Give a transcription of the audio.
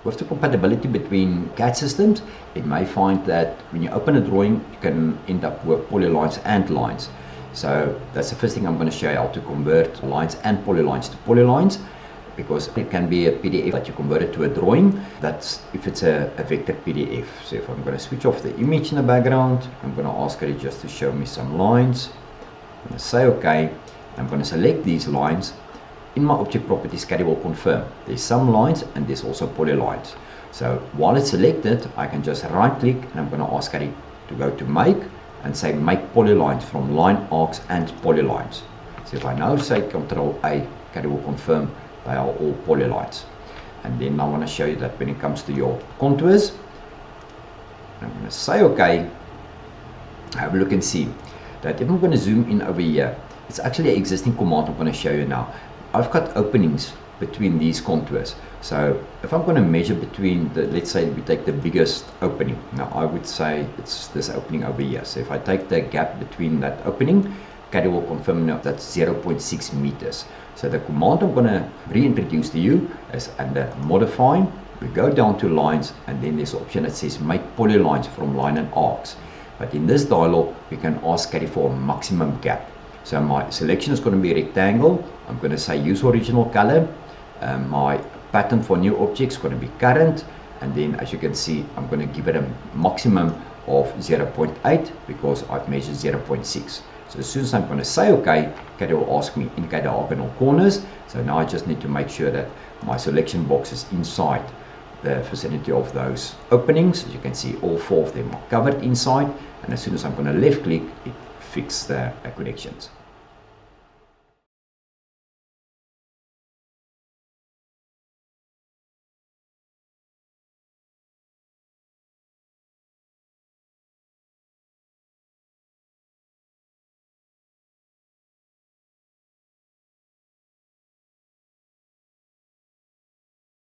With the compatibility between CAD systems, it may find that when you open a drawing, you can end up with polylines and lines. So that's the first thing I'm going to show you, how to convert lines and polylines to polylines, because it can be a PDF that you convert it to a drawing. That's if it's a vector PDF. So if I'm going to switch off the image in the background, I'm going to ask it just to show me some lines. I'm going to say OK. I'm going to select these lines. In my object properties, Caddie will confirm there's some lines and there's also polylines. So while it's selected, I can just right click and I'm going to ask Caddie to go to make and say make polylines from line arcs and polylines. So if I now say Ctrl A, Caddie will confirm they are all polylines. And then I want to show you that when it comes to your contours, I'm going to say OK. Have a look and see that if I'm going to zoom in over here, it's actually an existing command I'm going to show you now. I've got openings between these contours. So if I'm going to measure between the, let's say we take the biggest opening. Now I would say it's this opening over here. So if I take the gap between that opening, Caddie will confirm now that's 0.6 meters. So the command I'm going to reintroduce to you is under modify. We go down to lines and then there's an option that says make polylines from line and arcs. But in this dialog, we can ask Caddie for a maximum gap. So my selection is going to be rectangle. I'm going to say use original color. My pattern for new objects is going to be current. And then as you can see, I'm going to give it a maximum of 0.8 because I've measured 0.6. So as soon as I'm going to say OK, Caddie will ask me indicate the diagonal corners. So now I just need to make sure that my selection box is inside the vicinity of those openings. As you can see, all 4 of them are covered inside. And as soon as I'm going to left click, it fixes the connections.